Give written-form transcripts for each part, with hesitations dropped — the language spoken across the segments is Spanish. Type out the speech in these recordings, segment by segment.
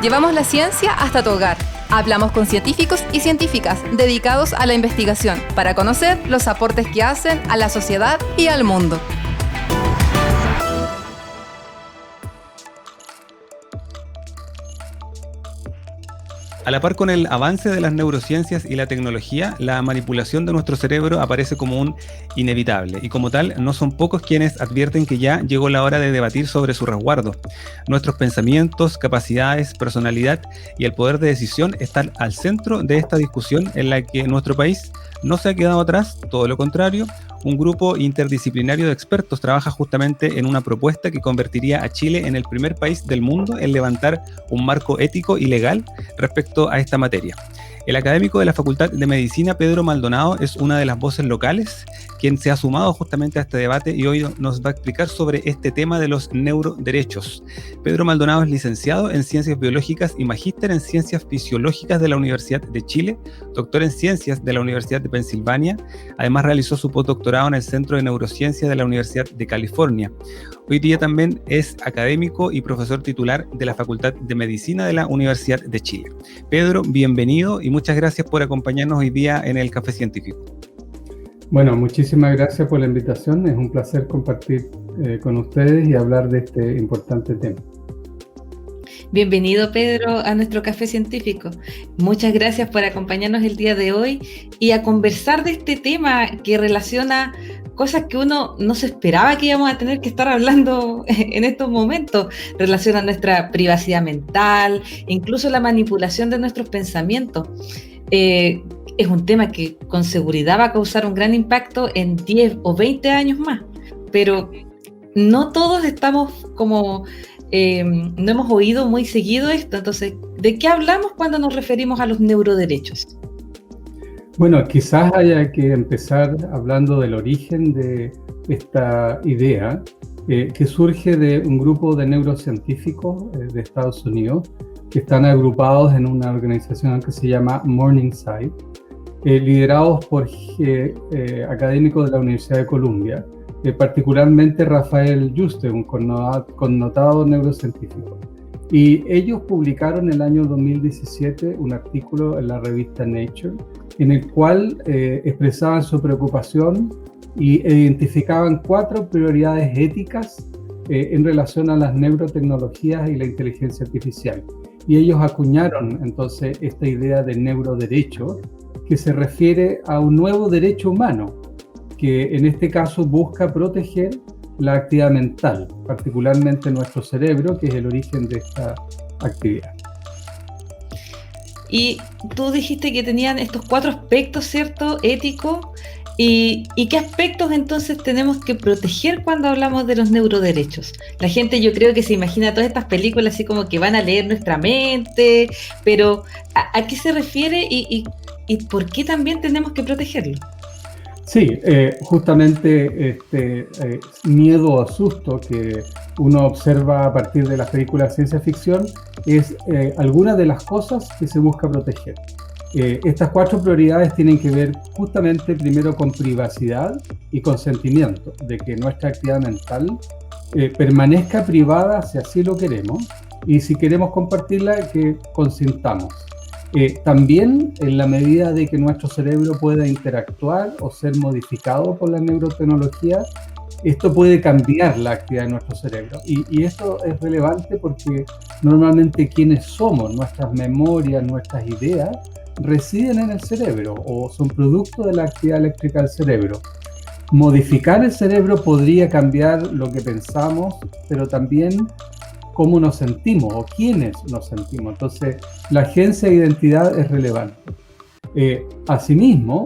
Llevamos la ciencia hasta tu hogar. Hablamos con científicos y científicas dedicados a la investigación para conocer los aportes que hacen a la sociedad y al mundo. A la par con el avance de las neurociencias y la tecnología, la manipulación de nuestro cerebro aparece como un inevitable, y como tal, no son pocos quienes advierten que ya llegó la hora de debatir sobre su resguardo. Nuestros pensamientos, capacidades, personalidad y el poder de decisión están al centro de esta discusión en la que nuestro país no se ha quedado atrás, todo lo contrario. Un grupo interdisciplinario de expertos trabaja justamente en una propuesta que convertiría a Chile en el primer país del mundo en levantar un marco ético y legal respecto a esta materia. El académico de la Facultad de Medicina, Pedro Maldonado, es una de las voces locales quien se ha sumado justamente a este debate y hoy nos va a explicar sobre este tema de los neuroderechos. Pedro Maldonado es licenciado en Ciencias Biológicas y magíster en Ciencias Fisiológicas de la Universidad de Chile, doctor en Ciencias de la Universidad de Pensilvania. Además realizó su postdoctorado en el Centro de Neurociencia de la Universidad de California. Hoy día también es académico y profesor titular de la Facultad de Medicina de la Universidad de Chile. Pedro, bienvenido y muchas gracias por acompañarnos hoy día en el Café Científico. Bueno, muchísimas gracias por la invitación. Es un placer compartir con ustedes y hablar de este importante tema. Bienvenido, Pedro, a nuestro Café Científico. Muchas gracias por acompañarnos el día de hoy y a conversar de este tema que relaciona cosas que uno no se esperaba que íbamos a tener que estar hablando en estos momentos. Relaciona nuestra privacidad mental, incluso la manipulación de nuestros pensamientos. Es un tema que con seguridad va a causar un gran impacto en 10 o 20 años más, pero no todos estamos como... no hemos oído muy seguido esto. Entonces, ¿de qué hablamos cuando nos referimos a los neuroderechos? Bueno, quizás haya que empezar hablando del origen de esta idea, que surge de un grupo de neurocientíficos de Estados Unidos que están agrupados en una organización que se llama Morningside, liderados por académicos de la Universidad de Columbia, particularmente Rafael Yuste, un connotado neurocientífico. Y ellos publicaron en el año 2017 un artículo en la revista Nature, en el cual expresaban su preocupación y identificaban 4 prioridades éticas en relación a las neurotecnologías y la inteligencia artificial. Y ellos acuñaron entonces esta idea de neuroderecho, que se refiere a un nuevo derecho humano, que en este caso busca proteger la actividad mental, particularmente nuestro cerebro, que es el origen de esta actividad. Y tú dijiste que tenían estos 4 aspectos, ¿cierto?, éticos. ¿Y qué aspectos entonces tenemos que proteger cuando hablamos de los neuroderechos? La gente, yo creo que se imagina todas estas películas así como que van a leer nuestra mente, pero ¿a qué se refiere y por qué también tenemos que protegerlo? Sí, justamente este miedo o susto que uno observa a partir de las películas de ciencia ficción es alguna de las cosas que se busca proteger. Estas 4 prioridades tienen que ver justamente primero con privacidad y consentimiento, de que nuestra actividad mental permanezca privada si así lo queremos, y si queremos compartirla, que consintamos. También en la medida de que nuestro cerebro pueda interactuar o ser modificado por la neurotecnología, esto puede cambiar la actividad de nuestro cerebro. Y esto es relevante porque normalmente quienes somos, nuestras memorias, nuestras ideas, residen en el cerebro o son producto de la actividad eléctrica del cerebro. Modificar el cerebro podría cambiar lo que pensamos, pero también cómo nos sentimos o quiénes nos sentimos. Entonces, la agencia de identidad es relevante. Asimismo,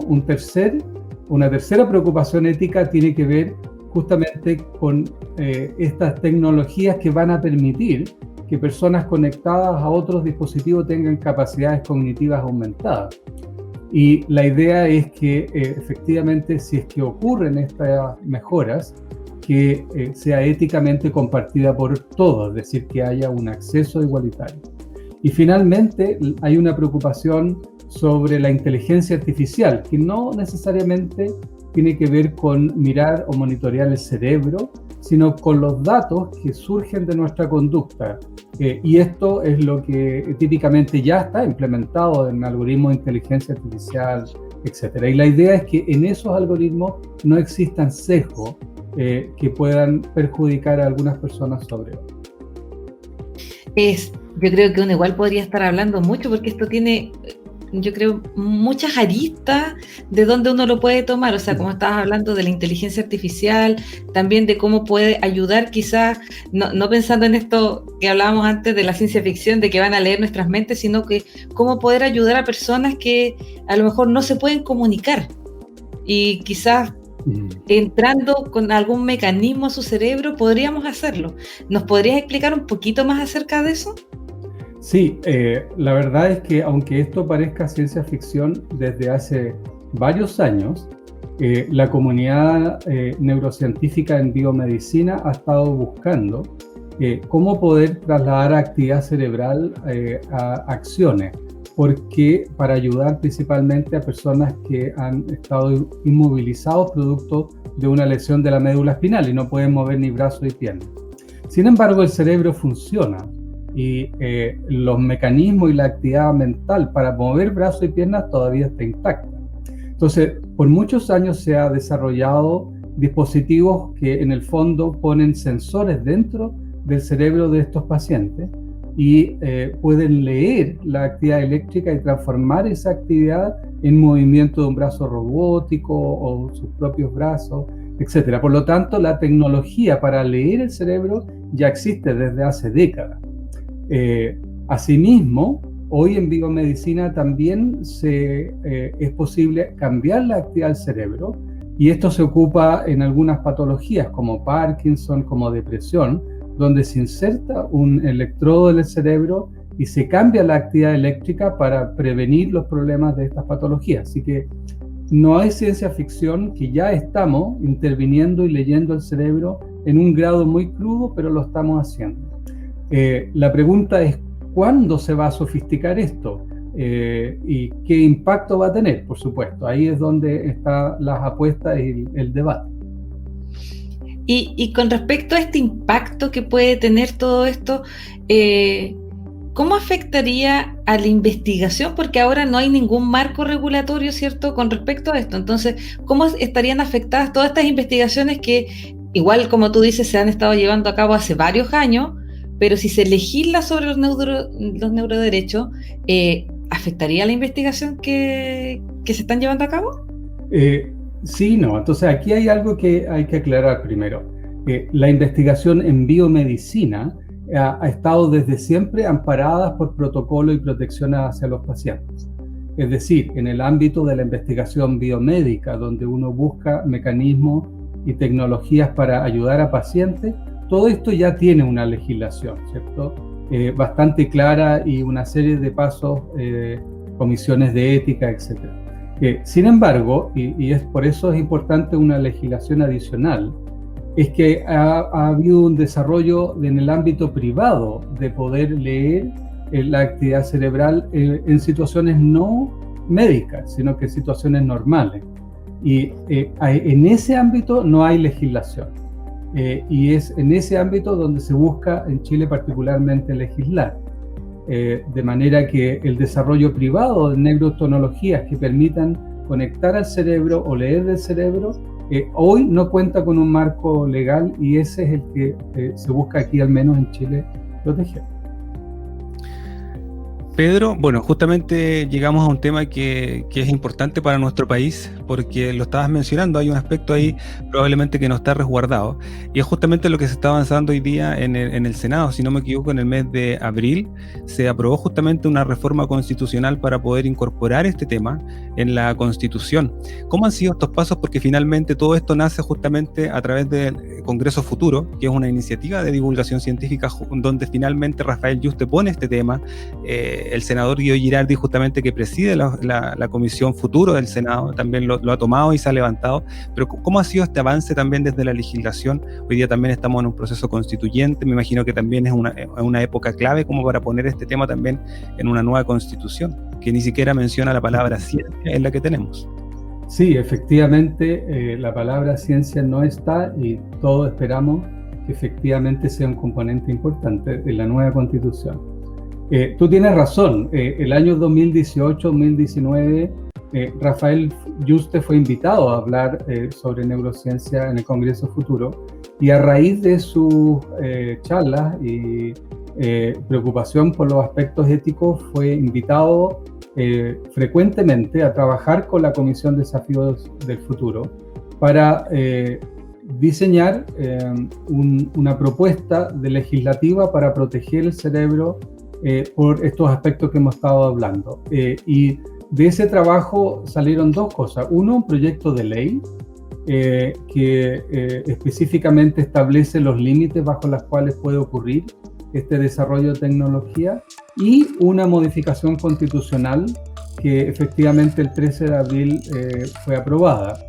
una tercera preocupación ética tiene que ver justamente con estas tecnologías que van a permitir que personas conectadas a otros dispositivos tengan capacidades cognitivas aumentadas. Y la idea es que efectivamente, si es que ocurren estas mejoras, que sea éticamente compartida por todos, es decir, que haya un acceso igualitario. Y finalmente, hay una preocupación sobre la inteligencia artificial, que no necesariamente tiene que ver con mirar o monitorear el cerebro, sino con los datos que surgen de nuestra conducta. Y esto es lo que típicamente ya está implementado en algoritmos de inteligencia artificial, etcétera. Y la idea es que en esos algoritmos no existan sesgos que puedan perjudicar a algunas personas sobre otras. Yo creo que uno igual podría estar hablando mucho, porque esto tiene, yo creo, muchas aristas de donde uno lo puede tomar. O sea, como estabas hablando de la inteligencia artificial, también de cómo puede ayudar, quizás, no pensando en esto que hablábamos antes de la ciencia ficción, de que van a leer nuestras mentes, sino que cómo poder ayudar a personas que a lo mejor no se pueden comunicar. Y quizás entrando con algún mecanismo a su cerebro, podríamos hacerlo. ¿Nos podrías explicar un poquito más acerca de eso? Sí, la verdad es que aunque esto parezca ciencia ficción, desde hace varios años, la comunidad neurocientífica en biomedicina ha estado buscando cómo poder trasladar actividad cerebral a acciones, porque para ayudar principalmente a personas que han estado inmovilizados producto de una lesión de la médula espinal y no pueden mover ni brazo ni pierna. Sin embargo, el cerebro funciona y los mecanismos y la actividad mental para mover brazos y piernas todavía está intacta. Entonces, por muchos años se ha desarrollado dispositivos que en el fondo ponen sensores dentro del cerebro de estos pacientes y pueden leer la actividad eléctrica y transformar esa actividad en movimiento de un brazo robótico o sus propios brazos, etc. Por lo tanto, la tecnología para leer el cerebro ya existe desde hace décadas. Asimismo, hoy en biomedicina también es posible cambiar la actividad del cerebro, y esto se ocupa en algunas patologías como Parkinson, como depresión, donde se inserta un electrodo en el cerebro y se cambia la actividad eléctrica para prevenir los problemas de estas patologías. Así que no es ciencia ficción, que ya estamos interviniendo y leyendo el cerebro en un grado muy crudo, pero lo estamos haciendo. La pregunta es, ¿cuándo se va a sofisticar esto? ¿Y qué impacto va a tener? Por supuesto, ahí es donde están las apuestas y el debate. Y con respecto a este impacto que puede tener todo esto, ¿cómo afectaría a la investigación? Porque ahora no hay ningún marco regulatorio, ¿cierto?, con respecto a esto. Entonces, ¿cómo estarían afectadas todas estas investigaciones que, igual como tú dices, se han estado llevando a cabo hace varios años, pero si se legisla sobre los neuroderechos, ¿afectaría la investigación que se están llevando a cabo? Sí, no. Entonces aquí hay algo que hay que aclarar primero. La investigación en biomedicina ha estado desde siempre amparada por protocolo y protección hacia los pacientes. Es decir, en el ámbito de la investigación biomédica, donde uno busca mecanismos y tecnologías para ayudar a pacientes, todo esto ya tiene una legislación, ¿cierto? Bastante clara, y una serie de pasos, comisiones de ética, etc. Sin embargo, y por eso es importante una legislación adicional, es que ha habido un desarrollo en el ámbito privado de poder leer la actividad cerebral en situaciones no médicas, sino que en situaciones normales. Y en ese ámbito no hay legislación. Y es en ese ámbito donde se busca, en Chile particularmente, legislar. De manera que el desarrollo privado de neurotecnologías que permitan conectar al cerebro o leer del cerebro, hoy no cuenta con un marco legal, y ese es el que se busca aquí, al menos en Chile, proteger. Pedro, bueno, justamente llegamos a un tema que es importante para nuestro país, porque lo estabas mencionando, hay un aspecto ahí probablemente que no está resguardado, y es justamente lo que se está avanzando hoy día en el Senado. Si no me equivoco, en el mes de abril se aprobó justamente una reforma constitucional para poder incorporar este tema en la Constitución. ¿Cómo han sido estos pasos? Porque finalmente todo esto nace justamente a través del Congreso Futuro, que es una iniciativa de divulgación científica donde finalmente Rafael Yuste pone este tema. El senador Guido Girardi, justamente, que preside la Comisión Futuro del Senado, también lo ha tomado y se ha levantado. Pero ¿cómo ha sido este avance también desde la legislación? Hoy día también estamos en un proceso constituyente, me imagino que también es una época clave como para poner este tema también en una nueva constitución, que ni siquiera menciona la palabra ciencia en la que tenemos. Sí, efectivamente, la palabra ciencia no está, y todos esperamos efectivamente sea un componente importante en la nueva Constitución. Tú tienes razón, el año 2018-2019 Rafael Yuste fue invitado a hablar sobre neurociencia en el Congreso Futuro, y a raíz de sus charlas y preocupación por los aspectos éticos fue invitado frecuentemente a trabajar con la Comisión de Desafíos del Futuro para diseñar una propuesta de legislativa para proteger el cerebro por estos aspectos que hemos estado hablando. Y de ese trabajo salieron dos cosas. Uno, un proyecto de ley que específicamente establece los límites bajo los cuales puede ocurrir este desarrollo de tecnología, y una modificación constitucional que efectivamente el 13 de abril fue aprobada,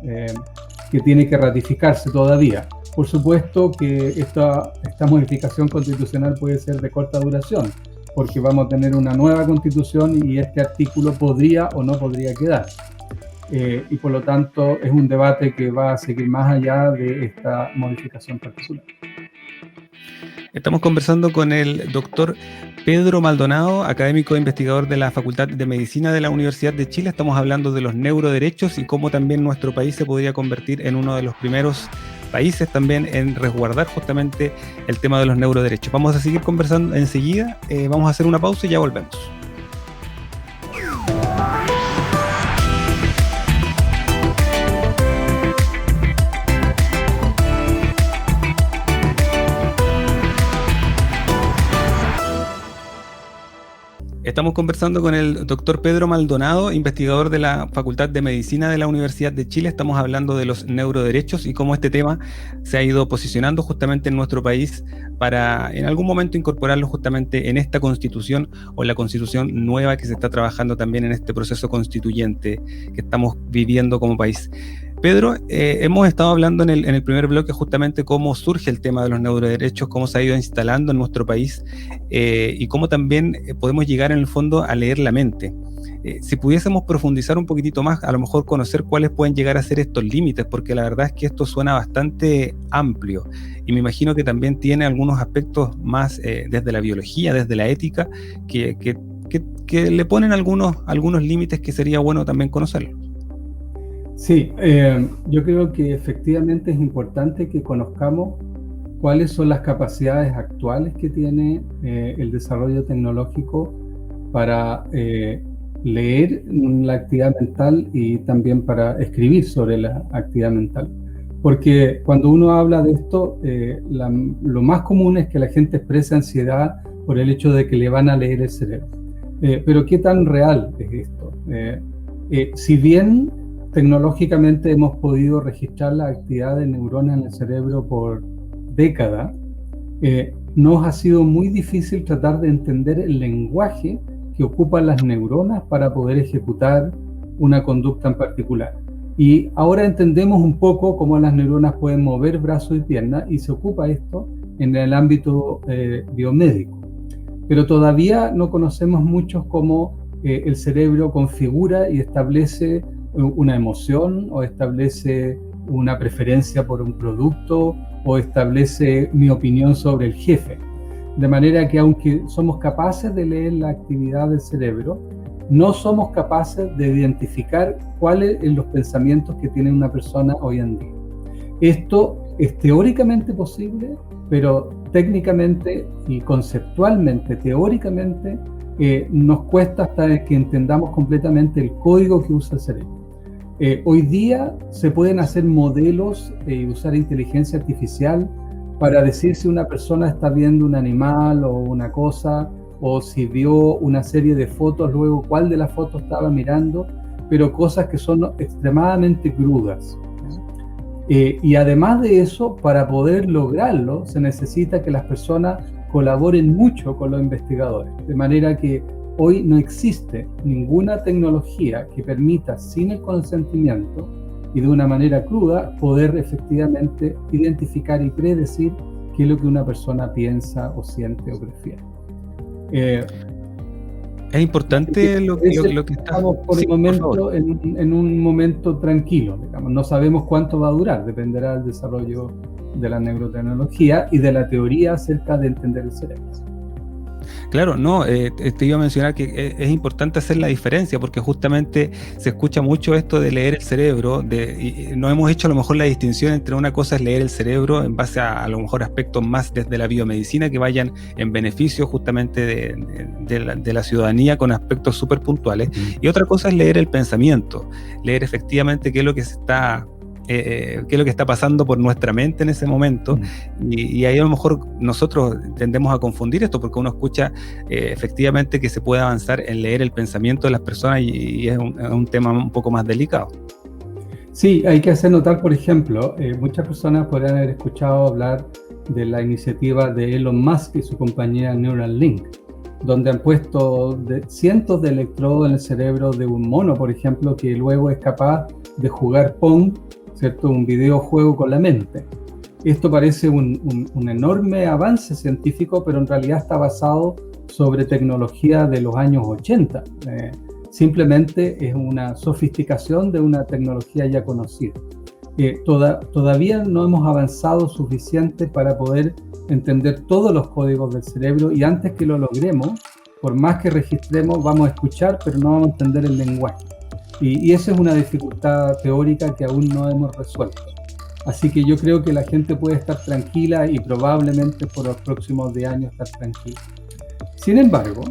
que tiene que ratificarse todavía. Por supuesto que esta modificación constitucional puede ser de corta duración, porque vamos a tener una nueva constitución y este artículo podría o no podría quedar. Y por lo tanto es un debate que va a seguir más allá de esta modificación particular. Estamos conversando con el doctor Pedro Maldonado, académico e investigador de la Facultad de Medicina de la Universidad de Chile. Estamos hablando de los neuroderechos y cómo también nuestro país se podría convertir en uno de los primeros países también en resguardar justamente el tema de los neuroderechos. Vamos a seguir conversando enseguida, vamos a hacer una pausa y ya volvemos. Estamos conversando con el doctor Pedro Maldonado, investigador de la Facultad de Medicina de la Universidad de Chile. Estamos hablando de los neuroderechos y cómo este tema se ha ido posicionando justamente en nuestro país para en algún momento incorporarlo justamente en esta constitución o en la constitución nueva que se está trabajando también en este proceso constituyente que estamos viviendo como país. Pedro, hemos estado hablando en el primer bloque justamente cómo surge el tema de los neuroderechos, cómo se ha ido instalando en nuestro país y cómo también podemos llegar en el fondo a leer la mente. Si pudiésemos profundizar un poquitito más, a lo mejor conocer cuáles pueden llegar a ser estos límites, porque la verdad es que esto suena bastante amplio y me imagino que también tiene algunos aspectos más desde la biología, desde la ética, que le ponen algunos límites que sería bueno también conocerlos. Sí, yo creo que efectivamente es importante que conozcamos cuáles son las capacidades actuales que tiene el desarrollo tecnológico para leer la actividad mental y también para escribir sobre la actividad mental. Porque cuando uno habla de esto, lo más común es que la gente exprese ansiedad por el hecho de que le van a leer el cerebro. Pero ¿qué tan real es esto? Si bien tecnológicamente hemos podido registrar la actividad de neuronas en el cerebro por décadas, nos ha sido muy difícil tratar de entender el lenguaje que ocupan las neuronas para poder ejecutar una conducta en particular. Y ahora entendemos un poco cómo las neuronas pueden mover brazos y piernas, y se ocupa esto en el ámbito biomédico. Pero todavía no conocemos mucho cómo el cerebro configura y establece una emoción, o establece una preferencia por un producto, o establece mi opinión sobre el jefe. De manera que aunque somos capaces de leer la actividad del cerebro, no somos capaces de identificar cuáles son los pensamientos que tiene una persona hoy en día. Esto es teóricamente posible, pero técnicamente y conceptualmente, teóricamente, nos cuesta hasta que entendamos completamente el código que usa el cerebro. Hoy día se pueden hacer modelos y usar inteligencia artificial para decir si una persona está viendo un animal o una cosa, o si vio una serie de fotos, luego cuál de las fotos estaba mirando, pero cosas que son extremadamente crudas. Y además de eso, para poder lograrlo, se necesita que las personas colaboren mucho con los investigadores, de manera que hoy no existe ninguna tecnología que permita, sin el consentimiento y de una manera cruda, poder efectivamente identificar y predecir qué es lo que una persona piensa o siente o prefiere. Es importante lo que estamos por el momento en un momento tranquilo, digamos. No sabemos cuánto va a durar, dependerá del desarrollo de la neurotecnología y de la teoría acerca de entender el cerebro. Claro, no, te iba a mencionar que es importante hacer la diferencia porque justamente se escucha mucho esto de leer el cerebro, y no hemos hecho a lo mejor la distinción entre una cosa es leer el cerebro en base a lo mejor aspectos más desde la biomedicina que vayan en beneficio justamente de la ciudadanía con aspectos súper puntuales, y otra cosa es leer el pensamiento, leer efectivamente qué es lo que qué es lo que está pasando por nuestra mente en ese momento, y ahí a lo mejor nosotros tendemos a confundir esto porque uno escucha efectivamente que se puede avanzar en leer el pensamiento de las personas y es un tema un poco más delicado. Sí, hay que hacer notar, por ejemplo, muchas personas podrían haber escuchado hablar de la iniciativa de Elon Musk y su compañía Neuralink, donde han puesto cientos de electrodos en el cerebro de un mono, por ejemplo, que luego es capaz de jugar Pong, ¿cierto? Un videojuego con la mente. Esto parece un enorme avance científico, pero en realidad está basado sobre tecnología de los años 80. Simplemente es una sofisticación de una tecnología ya conocida. Todavía no hemos avanzado suficiente para poder entender todos los códigos del cerebro, y antes que lo logremos, por más que registremos, vamos a escuchar, pero no vamos a entender el lenguaje. Y esa es una dificultad teórica que aún no hemos resuelto. Así que yo creo que la gente puede estar tranquila y probablemente por los próximos 10 años estar tranquila. Sin embargo,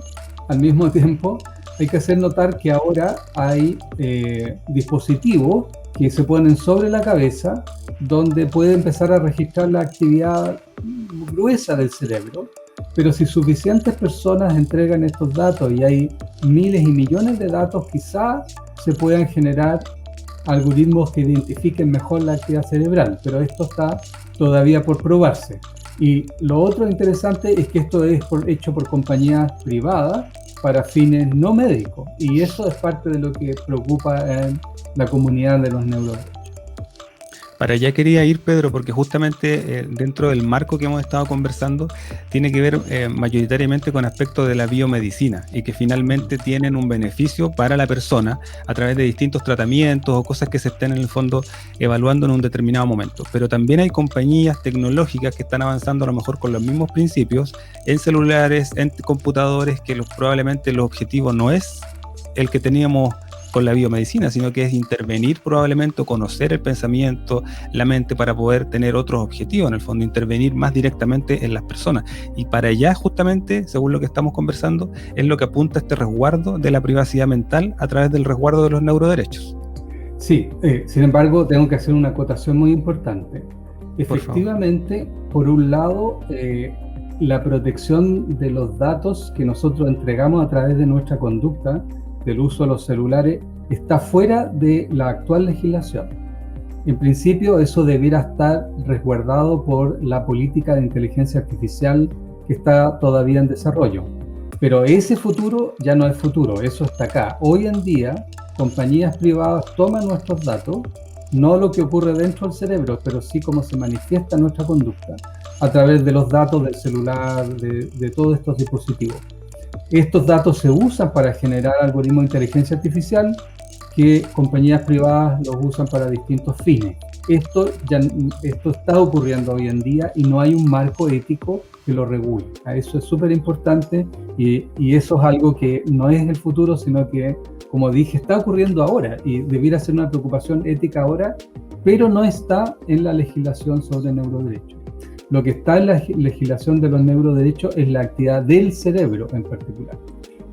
al mismo tiempo, hay que hacer notar que ahora hay dispositivos que se ponen sobre la cabeza donde puede empezar a registrar la actividad gruesa del cerebro, pero si suficientes personas entregan estos datos y hay miles y millones de datos, quizás se puedan generar algoritmos que identifiquen mejor la actividad cerebral, pero esto está todavía por probarse. Y lo otro interesante es que esto es hecho por compañías privadas para fines no médicos, y eso es parte de lo que preocupa en la comunidad de los neuroderechos. Para allá quería ir, Pedro, porque justamente dentro del marco que hemos estado conversando tiene que ver mayoritariamente con aspectos de la biomedicina y que finalmente tienen un beneficio para la persona a través de distintos tratamientos o cosas que se estén en el fondo evaluando en un determinado momento. Pero también hay compañías tecnológicas que están avanzando a lo mejor con los mismos principios en celulares, en computadores, que probablemente el objetivo no es el que teníamos con la biomedicina, sino que es intervenir probablemente o conocer el pensamiento, la mente, para poder tener otros objetivos, en el fondo intervenir más directamente en las personas. Y para allá justamente, según lo que estamos conversando, es lo que apunta este resguardo de la privacidad mental a través del resguardo de los neuroderechos. Sí, sin embargo, tengo que hacer una acotación muy importante. Efectivamente, por un lado, la protección de los datos que nosotros entregamos a través de nuestra conducta del uso de los celulares está fuera de la actual legislación. En principio, eso debiera estar resguardado por la política de inteligencia artificial que está todavía en desarrollo. Pero ese futuro ya no es futuro, eso está acá. Hoy en día, compañías privadas toman nuestros datos, no lo que ocurre dentro del cerebro, pero sí cómo se manifiesta nuestra conducta a través de los datos del celular, de todos estos dispositivos. Estos datos se usan para generar algoritmos de inteligencia artificial que compañías privadas los usan para distintos fines. Esto está ocurriendo hoy en día y no hay un marco ético que lo regule. Eso es súper importante y eso es algo que no es el futuro, sino que, como dije, está ocurriendo ahora y debiera ser una preocupación ética ahora, pero no está en la legislación sobre neuroderechos. Lo que está en la legislación de los neuroderechos es la actividad del cerebro en particular.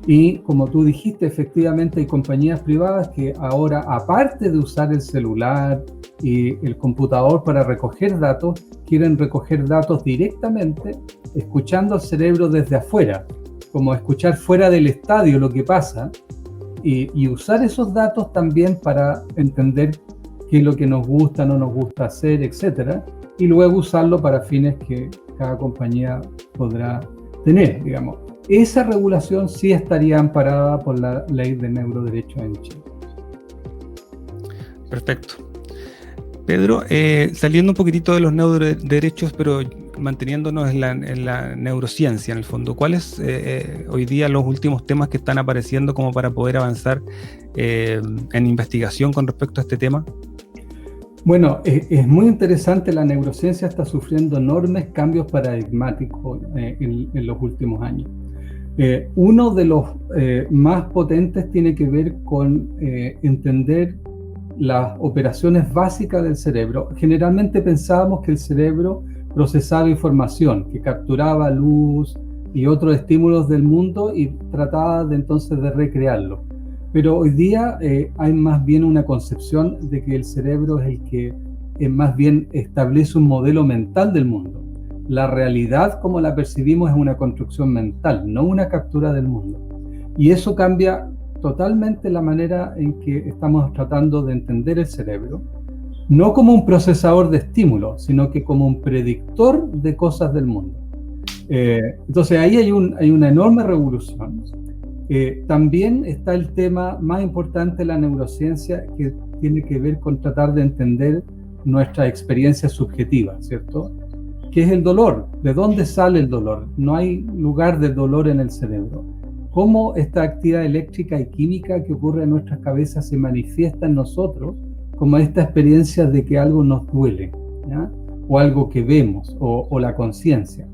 Y como tú dijiste, efectivamente hay compañías privadas que ahora, aparte de usar el celular y el computador para recoger datos, quieren recoger datos directamente, escuchando al cerebro desde afuera, como escuchar fuera del estadio lo que pasa, y usar esos datos también para entender qué es lo que nos gusta, no nos gusta hacer, etcétera, y luego usarlo para fines que cada compañía podrá tener, digamos. Esa regulación sí estaría amparada por la ley de neuroderechos en Chile. Perfecto. Pedro, saliendo un poquitito de los neuroderechos, pero manteniéndonos en la neurociencia, en el fondo, ¿cuáles hoy día los últimos temas que están apareciendo como para poder avanzar en investigación con respecto a este tema? Bueno, es muy interesante. La neurociencia está sufriendo enormes cambios paradigmáticos en los últimos años. Uno de los más potentes tiene que ver con entender las operaciones básicas del cerebro. Generalmente pensábamos que el cerebro procesaba información, que capturaba luz y otros estímulos del mundo y trataba entonces de recrearlo. Pero hoy día hay más bien una concepción de que el cerebro es el que más bien establece un modelo mental del mundo. La realidad como la percibimos es una construcción mental, no una captura del mundo. Y eso cambia totalmente la manera en que estamos tratando de entender el cerebro, no como un procesador de estímulos, sino que como un predictor de cosas del mundo. Entonces ahí hay una enorme revolución. También está el tema más importante de la neurociencia, que tiene que ver con tratar de entender nuestra experiencia subjetiva, ¿cierto? ¿Qué es el dolor? ¿De dónde sale el dolor? No hay lugar de dolor en el cerebro. ¿Cómo esta actividad eléctrica y química que ocurre en nuestras cabezas se manifiesta en nosotros como esta experiencia de que algo nos duele, ¿ya? O algo que vemos, o la conciencia?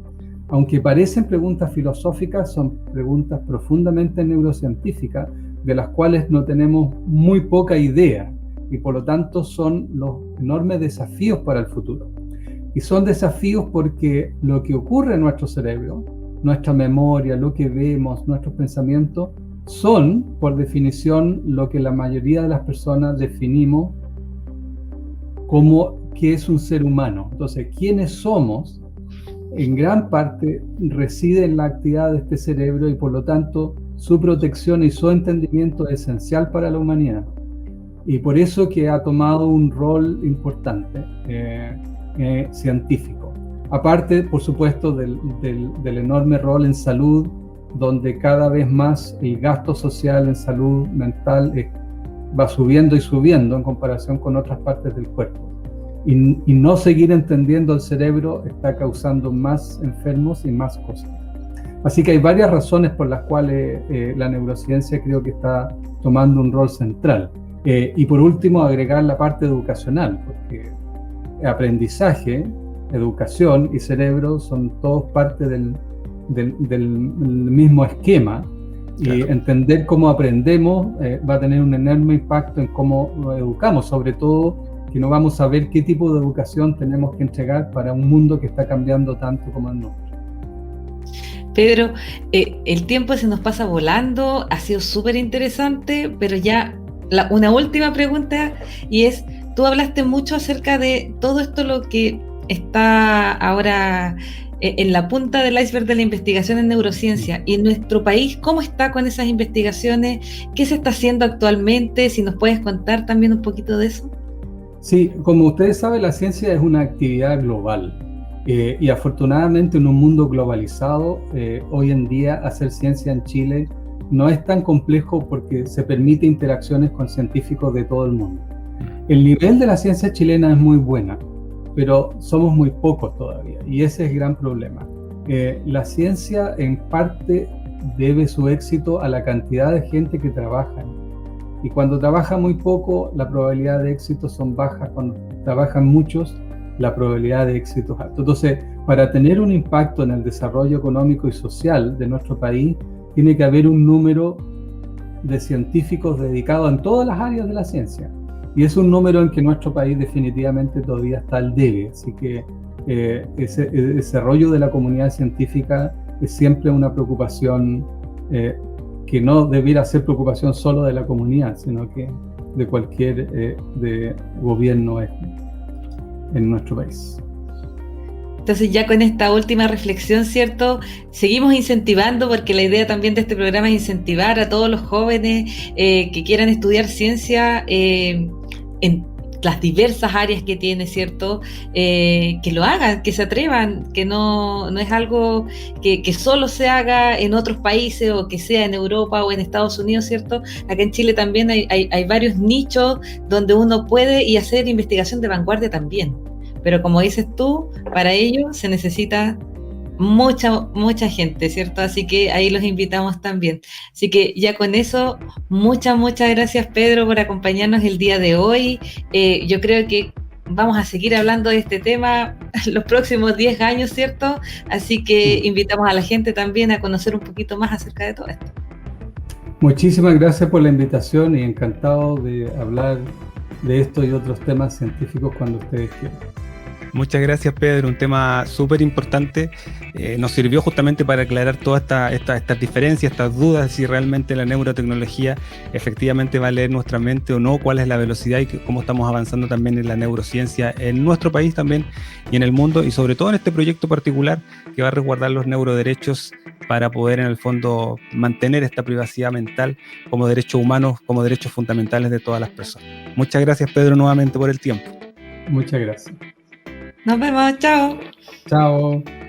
Aunque parecen preguntas filosóficas, son preguntas profundamente neurocientíficas, de las cuales no tenemos muy poca idea, y por lo tanto son los enormes desafíos para el futuro. Y son desafíos porque lo que ocurre en nuestro cerebro, nuestra memoria, lo que vemos, nuestros pensamientos, son, por definición, lo que la mayoría de las personas definimos como que es un ser humano. Entonces, ¿quiénes somos? En gran parte reside en la actividad de este cerebro, y por lo tanto su protección y su entendimiento es esencial para la humanidad. Y por eso que ha tomado un rol importante científico. Aparte, por supuesto, del enorme rol en salud, donde cada vez más el gasto social en salud mental va subiendo y subiendo en comparación con otras partes del cuerpo. Y no seguir entendiendo el cerebro está causando más enfermos y más cosas. Así que hay varias razones por las cuales la neurociencia creo que está tomando un rol central. Y por último, agregar la parte educacional, porque aprendizaje, educación y cerebro son todos parte del mismo esquema. Claro. Y entender cómo aprendemos va a tener un enorme impacto en cómo nos educamos, sobre todo que no vamos a ver qué tipo de educación tenemos que entregar para un mundo que está cambiando tanto como el nuestro. Pedro, el tiempo se nos pasa volando, ha sido súper interesante, pero ya una última pregunta, y es, tú hablaste mucho acerca de todo esto, lo que está ahora en la punta del iceberg de la investigación en neurociencia, y en nuestro país, ¿cómo está con esas investigaciones? ¿Qué se está haciendo actualmente? Si nos puedes contar también un poquito de eso. Sí, como ustedes saben, la ciencia es una actividad global y afortunadamente en un mundo globalizado, hoy en día hacer ciencia en Chile no es tan complejo porque se permite interacciones con científicos de todo el mundo. El nivel de la ciencia chilena es muy buena, pero somos muy pocos todavía, y ese es el gran problema. La ciencia en parte debe su éxito a la cantidad de gente que trabaja. Y cuando trabaja muy poco, la probabilidad de éxito son bajas. Cuando trabajan muchos, la probabilidad de éxito es alta. Entonces, para tener un impacto en el desarrollo económico y social de nuestro país, tiene que haber un número de científicos dedicados en todas las áreas de la ciencia. Y es un número en que nuestro país definitivamente todavía está al debe. Así que ese desarrollo de la comunidad científica es siempre una preocupación que no debiera ser preocupación solo de la comunidad, sino que de cualquier de gobierno en nuestro país. Entonces, ya con esta última reflexión, ¿cierto? Seguimos incentivando, porque la idea también de este programa es incentivar a todos los jóvenes que quieran estudiar ciencia en las diversas áreas que tiene, ¿cierto? Que lo hagan, que se atrevan, que no es algo que solo se haga en otros países o que sea en Europa o en Estados Unidos, ¿cierto? Acá en Chile también hay varios nichos donde uno puede y hacer investigación de vanguardia también. Pero como dices tú, para ello se necesita mucha gente, ¿cierto? Así que ahí los invitamos también. Así que ya con eso, muchas gracias, Pedro, por acompañarnos el día de hoy. Yo creo que vamos a seguir hablando de este tema los próximos 10 años, ¿cierto? Así que invitamos a la gente también a conocer un poquito más acerca de todo esto. Muchísimas gracias por la invitación y encantado de hablar de esto y otros temas científicos cuando ustedes quieran. Muchas gracias, Pedro, un tema súper importante. Nos sirvió justamente para aclarar todas estas diferencias, estas dudas, si realmente la neurotecnología efectivamente va a leer nuestra mente o no, cuál es la velocidad y cómo estamos avanzando también en la neurociencia en nuestro país también y en el mundo, y sobre todo en este proyecto particular que va a resguardar los neuroderechos para poder en el fondo mantener esta privacidad mental como derechos humanos, como derechos fundamentales de todas las personas. Muchas gracias, Pedro, nuevamente por el tiempo. Muchas gracias. Nos vemos, chao. Chao.